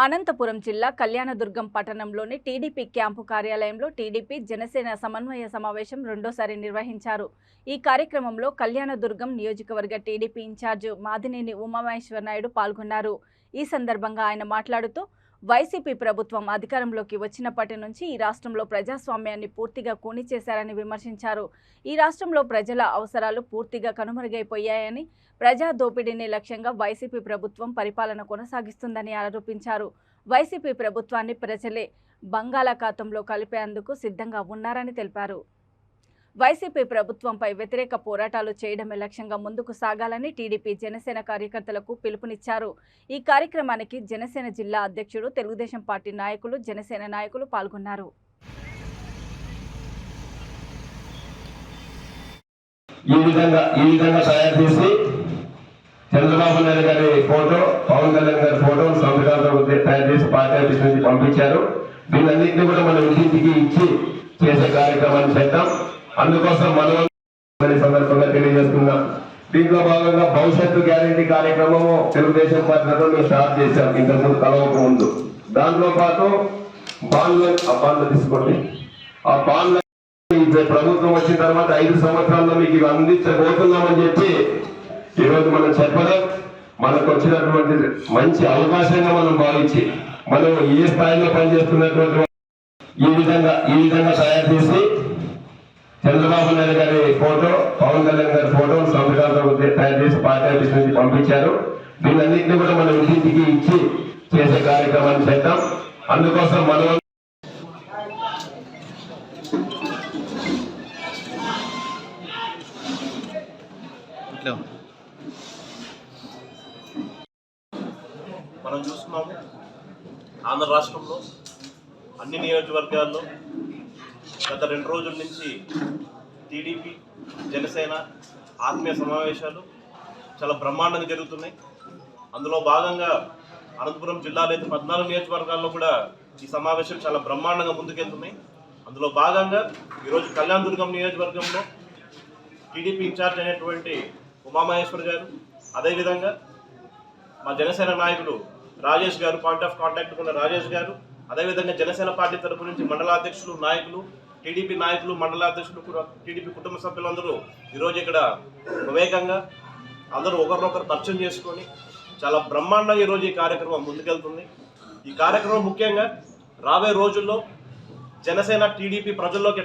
అనంతపురం జిల్లా కళ్యాణదుర్గం పట్టణంలోని TDP camp కార్యాలయంలో టీడీపీ జనసేన సమన్వయ సమావేశం రెండోసారి నిర్వహించారు। ఈ కార్యక్రమంలో కళ్యాణదుర్గం నియోజకవర్గ టీడీపీ ఇన్ఛార్జ్ మాదినేని ఉమామహేశ్వర్ నాయుడు పాల్గొన్నారు। ఈ సందర్భంగా ఆయన మాట్లాడుతూ వైసీపీ ప్రభుత్వం అధికారంలోకి వచ్చినప్పటి నుంచి ఈ రాష్ట్రంలో ప్రజాస్వామ్యాన్ని పూర్తిగా కూని చేశారని విమర్శించారు। ఈ రాష్ట్రంలో ప్రజల అవసరాలు పూర్తిగా కనుమరుగైపోయాయని, ప్రజా దోపిడీని లక్ష్యంగా వైసీపీ ప్రభుత్వం పరిపాలన కొనసాగిస్తుందని ఆరోపించారు। వైసీపీ ప్రభుత్వాన్ని ప్రజలే బంగాళాఖాతంలో కలిపేందుకు సిద్ధంగా ఉన్నారని తెలిపారు। వైసీపీ ప్రభుత్వంపై వ్యతిరేక పోరాటాలు చేయడమే లక్ష్యంగా ముందుకు సాగాలని టీడీపీ జనసేన కార్యకర్తలకు పిలుపునిచ్చారు। ఈ కార్యక్రమానికి జనసేన జిల్లా అధ్యక్షుడు, తెలుగుదేశం పార్టీ నాయకులు, జనసేన నాయకులు పాల్గొన్నారు। ఈ విధంగా తయారు చేసి చంద్రబాబు నాయుడు గారి ఫోటో, పవన్ కళ్యాణ్ గారి ఫోటో సంవిధానంతో తయారు చేసి పార్టీ ఆఫీస్ నుంచి పంపించారు। దీనన్నింటినీ కూడా మనం ఇంటింటికి ఇచ్చి చేసే కార్యక్రమాన్ని చేద్దాం। అందుకోసం మనం సందర్భంగా తెలియజేస్తున్నాం। దీంట్లో భాగంగా భవిష్యత్తు గ్యారెంటీ కార్యక్రమము తెలుగుదేశం పార్టీలో మేము స్టార్ట్ చేశాం ఇంతకుముందు కలవక ముందు। దాంట్లో పాటు బాండ్లు తీసుకోండి। ఆ బాండ్ల ప్రభుత్వం వచ్చిన తర్వాత 5 సంవత్సరాల్లో మీకు ఇవి అందించబోతున్నామని చెప్పి ఈరోజు మనం చెప్పలేం। మనకు వచ్చినటువంటి మంచి అవకాశంగా మనం భావించి మనం ఏ స్థాయిలో పనిచేస్తున్నటువంటి ఈ విధంగా తయారు చేసి చంద్రబాబు నాయుడు గారి ఫోటో, పవన్ కళ్యాణ్ గారి ఫోటో సంవిధానంతో తయారు చేసి పార్టీ ఆఫీస్ నుంచి పంపించారు। దీనన్నింటినీ కూడా మనం ఇంటింటికి ఇచ్చి చేసే కార్యక్రమాన్ని చేద్దాం। అందుకోసం మనం చూస్తున్నాము ఆంధ్ర రాష్ట్రంలో అన్ని నియోజకవర్గాల్లో గత 2 రోజుల నుంచి టీడీపీ జనసేన ఆత్మీయ సమావేశాలు చాలా బ్రహ్మాండంగా జరుగుతున్నాయి। అందులో భాగంగా అనంతపురం జిల్లాలో అయితే 14 నియోజకవర్గాల్లో కూడా ఈ సమావేశాలు చాలా బ్రహ్మాండంగా ముందుకెళ్తున్నాయి। అందులో భాగంగా ఈరోజు కళ్యాణదుర్గం నియోజకవర్గంలో టీడీపీ ఇన్ఛార్జ్ అయినటువంటి ఉమామహేశ్వర్ గారు, అదేవిధంగా మా జనసేన నాయకుడు రాజేష్ గారు, పాయింట్ ఆఫ్ కాంటాక్ట్ ఉన్న రాజేష్ గారు, అదేవిధంగా జనసేన పార్టీ తరపు నుంచి మండలాధ్యక్షులు, నాయకులు, టీడీపీ నాయకులు, మండలాధ్యక్షులు కూడా, టీడీపీ కుటుంబ సభ్యులందరూ ఈరోజు ఇక్కడ వివేకంగా అందరూ ఒకరినొకరు పరిచయం చేసుకొని చాలా బ్రహ్మాండంగా ఈరోజు ఈ కార్యక్రమం ముందుకెళ్తుంది। ఈ కార్యక్రమం ముఖ్యంగా రాబోయే రోజుల్లో జనసేన టీడీపీ ప్రజల్లోకి